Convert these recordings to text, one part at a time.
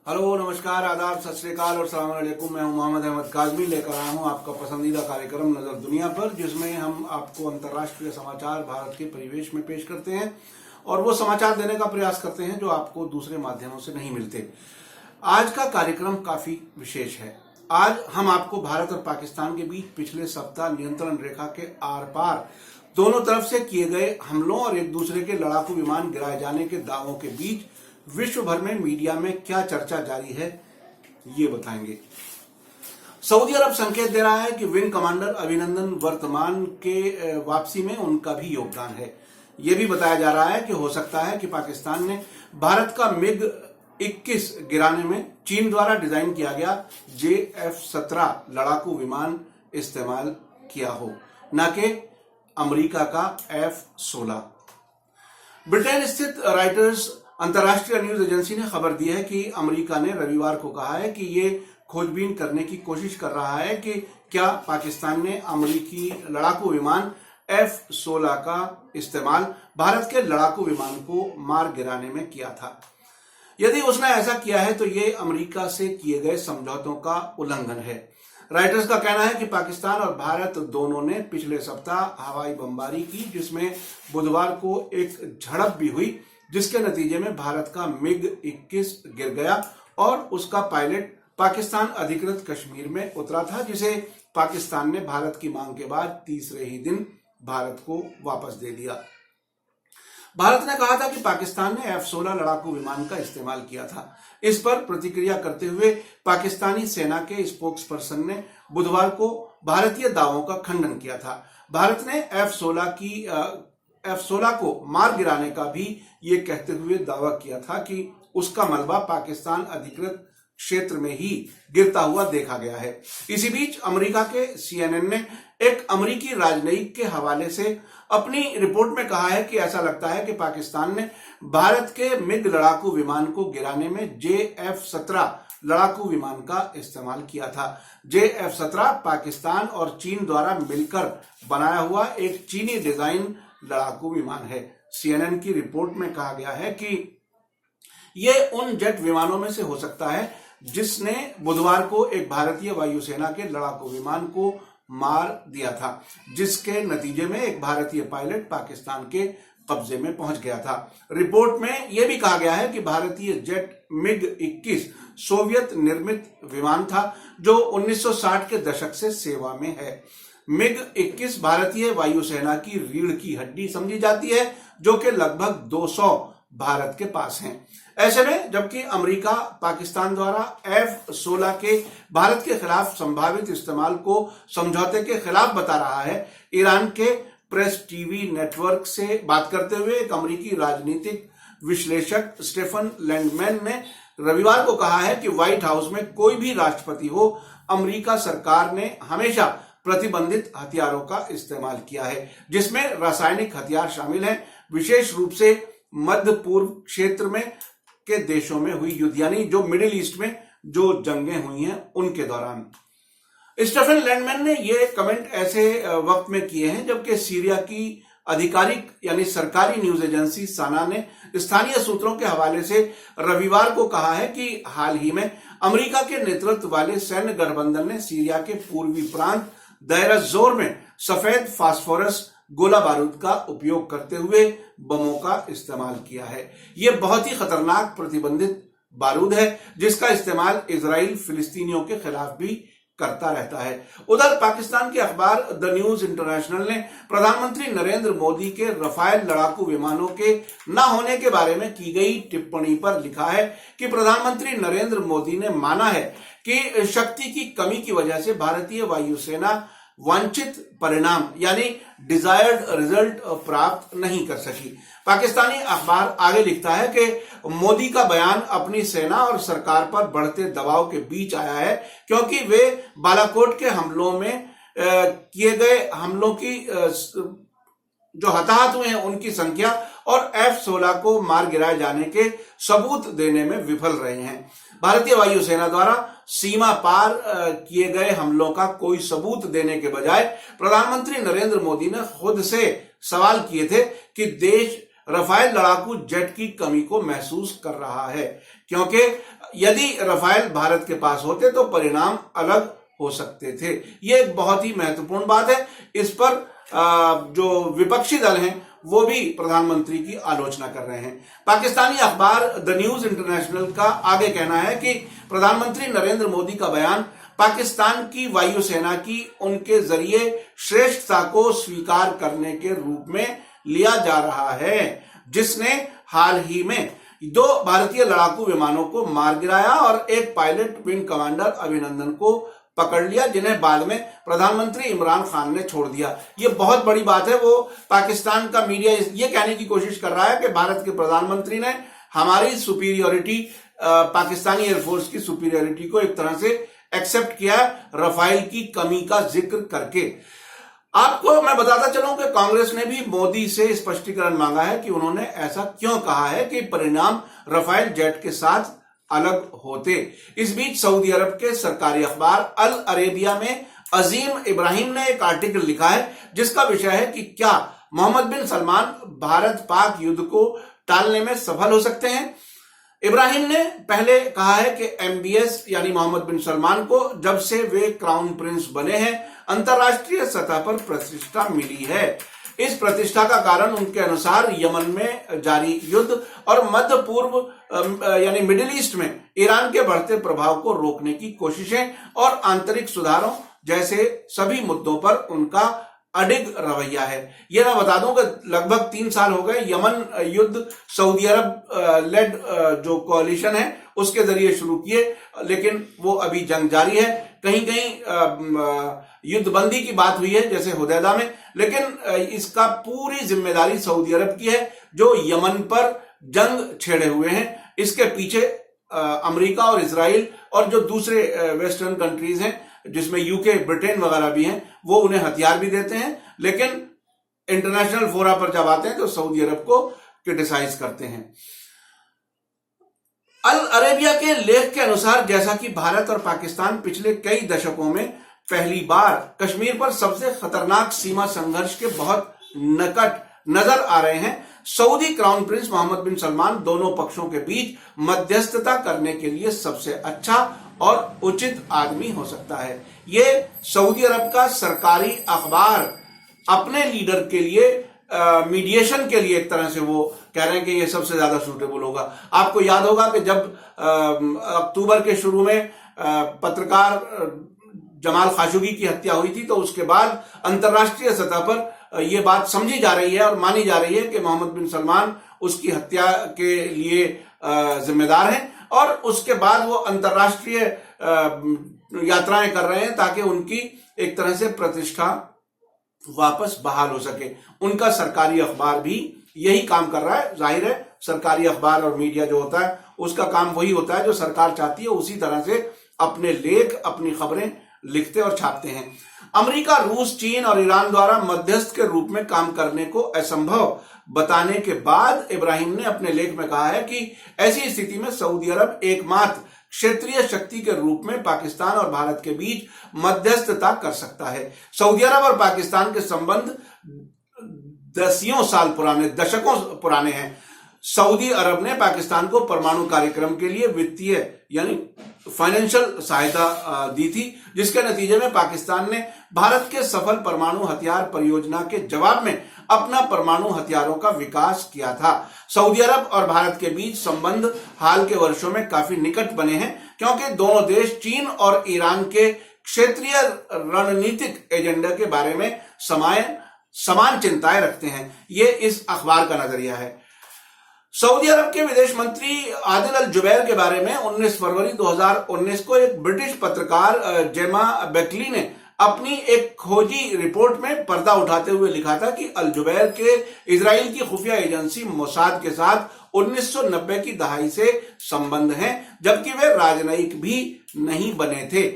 Hello, नमस्कार, आदाब, सत श्री अकाल और सलाम अलैकुम। मैं हूं मोहम्मद अहमद काज़मी, लेकर आया हूं आपका पसंदीदा कार्यक्रम नजर दुनिया पर, जिसमें हम आपको अंतर्राष्ट्रीय समाचार भारत के परिवेश में पेश करते हैं और वो समाचार देने का प्रयास करते हैं जो आपको दूसरे माध्यमों से नहीं मिलते। आज का कार्यक्रम काफी विशेष है। आज हम आपको भारत और पाकिस्तान के बीच पिछले सप्ताह नियंत्रण रेखा के आर पार दोनों तरफ से किए गए हमलों और एक दूसरे के लड़ाकू विमान गिराए जाने के दावों के बीच विश्व भर में मीडिया में क्या चर्चा जारी है, ये बताएंगे। सऊदी अरब संकेत दे रहा है कि विंग कमांडर अभिनंदन वर्तमान के वापसी में उनका भी योगदान है। यह भी बताया जा रहा है कि हो सकता है कि पाकिस्तान ने भारत का MiG-21 गिराने में चीन द्वारा डिजाइन किया गया JF-17 लड़ाकू विमान इस्तेमाल किया हो, न कि अमेरिका का F-16। ब्रिटेन स्थित रॉयटर्स अंतर्राष्ट्रीय न्यूज एजेंसी ने खबर दी है कि अमेरिका ने रविवार को कहा है कि ये खोजबीन करने की कोशिश कर रहा है कि क्या पाकिस्तान ने अमेरिकी लड़ाकू विमान F-16 का इस्तेमाल भारत के लड़ाकू विमान को मार गिराने में किया था। यदि उसने ऐसा किया है तो ये अमेरिका से किए गए समझौतों का उल्लंघन है। रॉयटर्स का कहना है कि पाकिस्तान और भारत दोनों ने पिछले सप्ताह हवाई बमबारी की, जिसमें बुधवार को एक झड़प भी हुई, जिसके नतीजे में भारत का MiG-21 गिर गया और उसका पायलट पाकिस्तान अधिकृत कश्मीर में उतरा था, जिसे पाकिस्तान ने भारत की मांग के बाद तीसरे ही दिन भारत को वापस दे दिया। भारत ने कहा था कि पाकिस्तान ने F-16 लड़ाकू विमान का इस्तेमाल किया था। इस पर प्रतिक्रिया करते हुए पाकिस्तानी सेना के स्पोक्स पर्सन ने बुधवार को भारतीय दावों का खंडन किया था। भारत ने F-16 को मार गिराने का भी ये कहते हुए दावा किया था कि उसका मलबा पाकिस्तान अधिकृत क्षेत्र में ही गिरता हुआ देखा गया है। इसी बीच अमेरिका के CNN ने एक अमेरिकी राजनयिक के हवाले से अपनी रिपोर्ट में कहा है कि ऐसा लगता है कि पाकिस्तान ने भारत के MiG लड़ाकू विमान को गिराने में JF-17 लड़ाकू विमान का इस्तेमाल किया था। JF-17 पाकिस्तान और चीन द्वारा मिलकर बनाया हुआ एक चीनी डिजाइन लड़ाकू विमान है। CNN की रिपोर्ट में कहा गया है कि यह उन जेट विमानों में से हो सकता है जिसने बुधवार को एक भारतीय वायुसेना के लड़ाकू विमान को मार दिया था, जिसके नतीजे में एक भारतीय पायलट पाकिस्तान के कब्जे में पहुंच गया था। रिपोर्ट में यह भी कहा गया है कि भारतीय जेट MiG-21 सोवियत निर्मित विमान था जो 1960 के दशक से सेवा में है। MiG-21 भारतीय वायुसेना की रीढ़ की हड्डी समझी जाती है, जो कि लगभग 200 भारत के पास हैं। ऐसे में जबकि अमेरिका पाकिस्तान द्वारा F-16 के भारत के खिलाफ संभावित इस्तेमाल को समझौते के खिलाफ बता रहा है, ईरान के प्रेस टीवी नेटवर्क से बात करते हुए एक अमेरिकी राजनीतिक विश्लेषक स्टेफन लैंडमैन ने रविवार को कहा है कि व्हाइट हाउस में कोई भी राष्ट्रपति हो, अमेरिका सरकार ने हमेशा प्रतिबंधित हथियारों का इस्तेमाल किया है, जिसमें रासायनिक हथियार शामिल हैं, विशेष रूप से मध्य पूर्व क्षेत्र में के देशों में हुई युद्ध, यानी जो मिडिल ईस्ट में जो जंगें हुई हैं उनके दौरान। स्टेफन लैंडमैन ने ये कमेंट ऐसे वक्त में किए हैं जबकि सीरिया की आधिकारिक यानी सरकारी न्यूज एजेंसी साना ने स्थानीय सूत्रों के हवाले से रविवार को कहा है कि हाल ही में अमेरिका के नेतृत्व वाले सैन्य गठबंधन ने सीरिया के पूर्वी प्रांत दायरा जोर में सफेद फास्फोरस गोला बारूद का उपयोग करते हुए बमों का इस्तेमाल किया है। यह बहुत ही खतरनाक प्रतिबंधित बारूद है, जिसका इस्तेमाल इजराइल फिलिस्तीनियों के खिलाफ भी करता रहता है। उधर पाकिस्तान के अखबार द न्यूज इंटरनेशनल ने प्रधानमंत्री नरेंद्र मोदी के रफाल लड़ाकू विमानों के न होने के बारे में की गई टिप्पणी पर लिखा है कि प्रधानमंत्री नरेंद्र मोदी ने माना है कि शक्ति की कमी की वजह से भारतीय वायुसेना वांछित परिणाम यानी डिजायर्ड रिजल्ट प्राप्त नहीं कर सकी। पाकिस्तानी अखबार आगे लिखता है कि मोदी का बयान अपनी सेना और सरकार पर बढ़ते दबाव के बीच आया है, क्योंकि वे बालाकोट के हमलों में किए गए हमलों की जो हताहत हुए हैं उनकी संख्या और F-16 को मार गिराए जाने के सबूत देने में विफल रहे हैं। भारतीय वायुसेना द्वारा सीमा पार किए गए हमलों का कोई सबूत देने के बजाय प्रधानमंत्री नरेंद्र मोदी ने खुद से सवाल किए थे कि देश रफाल लड़ाकू जेट की कमी को महसूस कर रहा है, क्योंकि यदि रफाल भारत के पास होते तो परिणाम अलग हो सकते थे। ये एक बहुत ही महत्वपूर्ण बात है। इस पर जो विपक्षी दल हैं वो भी प्रधानमंत्री की आलोचना कर रहे हैं। पाकिस्तानी अखबार द न्यूज इंटरनेशनल का आगे कहना है कि प्रधानमंत्री नरेंद्र मोदी का बयान पाकिस्तान की वायुसेना की उनके जरिए श्रेष्ठता को स्वीकार करने के रूप में लिया जा रहा है, जिसने हाल ही में 2 भारतीय लड़ाकू विमानों को मार गिराया और एक पायलट विंग कमांडर अभिनंदन को पकड़ लिया, जिन्हें बाद में प्रधानमंत्री इमरान खान ने छोड़ दिया। ये बहुत बड़ी बात है। वो पाकिस्तान का मीडिया ये कहने की कोशिश कर रहा है कि भारत के प्रधानमंत्री ने हमारी सुपीरियोरिटी, पाकिस्तानी एयरफोर्स की सुपीरियोरिटी को एक तरह से एक्सेप्ट किया रफाल की कमी का जिक्र करके। आपको मैं बताता चलूं कि कांग्रेस ने भी मोदी से स्पष्टीकरण मांगा है कि उन्होंने ऐसा क्यों कहा है कि परिणाम रफाल जेट के साथ अलग होते। इस बीच सऊदी अरब के सरकारी अखबार अल अरेबिया में अजीम इब्राहिम ने एक आर्टिकल लिखा है जिसका विषय है कि क्या मोहम्मद बिन सलमान भारत पाक युद्ध को टालने में सफल हो सकते हैं। इब्राहिम ने पहले कहा है कि एमबीएस यानी मोहम्मद बिन सलमान को जब से वे क्राउन प्रिंस बने हैं अंतर्राष्ट्रीय सतह पर प्रतिष्ठा मिली है। इस प्रतिष्ठा का कारण उनके अनुसार यमन में जारी युद्ध और मध्य पूर्व यानी मिडिल ईस्ट में ईरान के बढ़ते प्रभाव को रोकने की कोशिशें और आंतरिक सुधारों जैसे सभी मुद्दों पर उनका अडिग रवैया है। यह मैं बता दूं कि लगभग 3 साल हो गए यमन युद्ध सऊदी अरब लेड जो कोalition है उसके जरिए शुरू किए, लेकिन वो अभी जंग जारी है। कहीं कहीं युद्धबंदी की बात हुई है जैसे हुदैदा में, लेकिन इसका पूरी जिम्मेदारी सऊदी अरब की है जो यमन पर जंग छेड़े हुए हैं। इसके पीछे अमेरिका और इजराइल और जो दूसरे वेस्टर्न कंट्रीज हैं जिसमें यूके, ब्रिटेन वगैरह भी हैं, वो उन्हें हथियार भी देते हैं, लेकिन इंटरनेशनल फोरा पर जब आते हैं तो सऊदी अरब को क्रिटिसाइज करते हैं। अल अरेबिया के लेख के अनुसार जैसा कि भारत और पाकिस्तान पिछले कई दशकों में पहली बार कश्मीर पर सबसे खतरनाक सीमा संघर्ष के बहुत निकट नजर आ रहे हैं, सऊदी क्राउन प्रिंस मोहम्मद बिन सलमान दोनों पक्षों के बीच मध्यस्थता करने के लिए सबसे अच्छा और उचित आदमी हो सकता है। ये सऊदी अरब का सरकारी अखबार अपने लीडर के लिए मीडिएशन के लिए एक तरह से वो कह रहे हैं कि ये सबसे ज्यादा सूटेबल होगा। आपको याद होगा कि जब अक्टूबर के शुरू में पत्रकार जमाल खाशोगी की हत्या हुई थी तो उसके बाद अंतर्राष्ट्रीय सतह पर यह बात समझी जा रही है और मानी जा रही है कि मोहम्मद बिन सलमान उसकी हत्या के लिए जिम्मेदार हैं और उसके बाद वो अंतर्राष्ट्रीय यात्राएं कर रहे हैं ताकि उनकी एक तरह से प्रतिष्ठा वापस बहाल हो सके। उनका सरकारी अखबार भी यही काम कर रहा है। जाहिर है सरकारी अखबार और मीडिया जो होता है उसका काम वही होता है जो सरकार चाहती है, उसी तरह से अपने लेख, अपनी खबरें लिखते और छापते हैं। अमेरिका, रूस, चीन और ईरान द्वारा मध्यस्थ के रूप में काम करने को असंभव बताने के बाद इब्राहिम ने अपने लेख में कहा है कि ऐसी स्थिति में सऊदी अरब एकमात्र क्षेत्रीय शक्ति के रूप में पाकिस्तान और भारत के बीच मध्यस्थता कर सकता है। सऊदी अरब और पाकिस्तान के संबंध दशकों पुराने हैं। सऊदी अरब ने पाकिस्तान को परमाणु कार्यक्रम के लिए वित्तीय यानी फाइनेंशियल सहायता दी थी, जिसके नतीजे में पाकिस्तान ने भारत के सफल परमाणु हथियार परियोजना के जवाब में अपना परमाणु हथियारों का विकास किया था। सऊदी अरब और भारत के बीच संबंध हाल के वर्षों में काफी निकट बने हैं क्योंकि दोनों देश चीन और ईरान के क्षेत्रीय रणनीतिक एजेंडा के बारे में समान चिंताएं रखते हैं। ये इस अखबार का नजरिया है। सऊदी अरब के विदेश मंत्री आदिल अल जुबैर के बारे में 19 फरवरी 2019 को एक ब्रिटिश पत्रकार जेमा बेकली ने अपनी एक खोजी रिपोर्ट में पर्दा उठाते हुए लिखा था कि अल जुबैर के इजराइल की खुफिया एजेंसी मोसाद के साथ 1990 की दहाई से संबंध हैं, जबकि वे राजनयिक भी नहीं बने थे।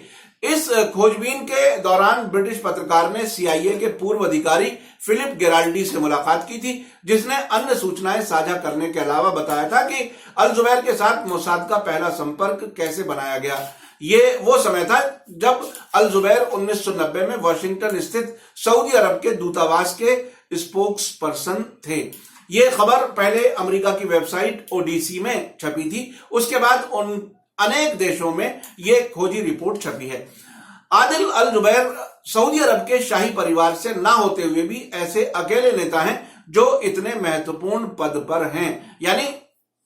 इस खोजबीन के दौरान ब्रिटिश पत्रकार ने सीआईए के पूर्व अधिकारी फिलिप गेराल्डी से मुलाकात की थी, जिसने अन्य सूचनाएं साझा करने के अलावा बताया था कि अल जुबैर के साथ मोसाद का पहला संपर्क कैसे बनाया गया। ये वो समय था जब अल जुबैर 1990 में वॉशिंगटन स्थित सऊदी अरब के दूतावास के स्पोक्स पर्सन थे। ये खबर पहले अमेरिका की वेबसाइट ओडीसी में छपी थी, उसके बाद उन अनेक देशों में ये खोजी रिपोर्ट छपी है। आदिल अल जुबैर सऊदी अरब के शाही परिवार से ना होते हुए भी ऐसे अकेले नेता हैं जो इतने महत्वपूर्ण पद पर हैं, यानी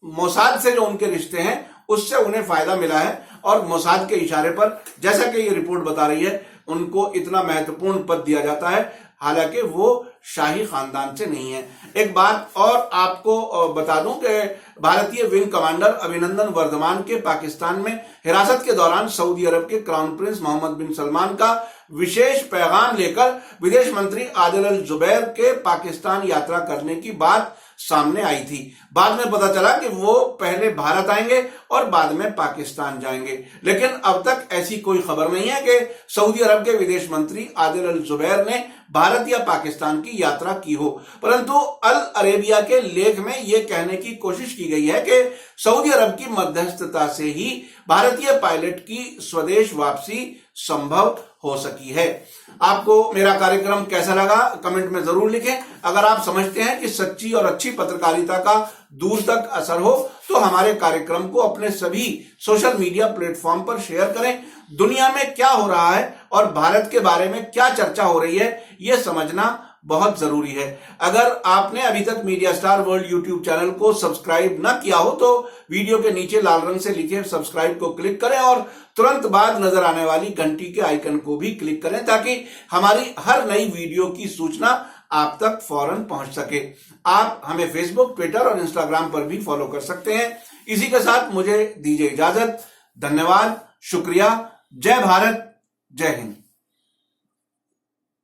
मोसाद से जो उनके रिश्ते हैं उससे उन्हें फायदा मिला है और मोसाद के इशारे पर, जैसा कि ये रिपोर्ट बता रही है, उनको इतना महत्वपूर्ण पद दिया जाता है, हालांकि वो शाही खानदान से नहीं है। एक बात और आपको बता दूं कि भारतीय विंग कमांडर अभिनंदन वर्धमान के पाकिस्तान में हिरासत के दौरान सऊदी अरब के क्राउन प्रिंस मोहम्मद बिन सलमान का विशेष पैगाम लेकर विदेश मंत्री आदिल अल जुबैर के पाकिस्तान यात्रा करने की बात सामने आई थी। बाद में पता चला कि वो पहले भारत आएंगे और बाद में पाकिस्तान जाएंगे, लेकिन अब तक ऐसी कोई खबर नहीं है कि सऊदी अरब के विदेश मंत्री आदिल अल जुबैर ने भारत या पाकिस्तान की यात्रा की हो। परंतु अल अरेबिया के लेख में यह कहने की कोशिश की गई है कि सऊदी अरब की मध्यस्थता से ही भारतीय पायलट की स्वदेश वापसी संभव हो सकी है। आपको मेरा कार्यक्रम कैसा लगा कमेंट में जरूर लिखें। अगर आप समझते हैं कि सच्ची और अच्छी पत्रकारिता का दूर तक असर हो तो हमारे कार्यक्रम को अपने सभी सोशल मीडिया प्लेटफॉर्म पर शेयर करें। दुनिया में क्या हो रहा है और भारत के बारे में क्या चर्चा हो रही है, यह समझना बहुत जरूरी है। अगर आपने अभी तक media star world YouTube channel को सब्सक्राइब न किया हो तो वीडियो के नीचे लाल रंग से लिखे सब्सक्राइब को क्लिक करें और तुरंत बाद नजर आने वाली घंटी के आइकन को भी क्लिक करें ताकि हमारी हर नई वीडियो की सूचना आप तक फौरन पहुंच सके। आप हमें फेसबुक, ट्विटर और इंस्टाग्राम पर भी फॉलो कर सकते हैं। इसी के साथ मुझे दीजिए इजाजत। धन्यवाद, शुक्रिया, जय भारत, जय हिंद।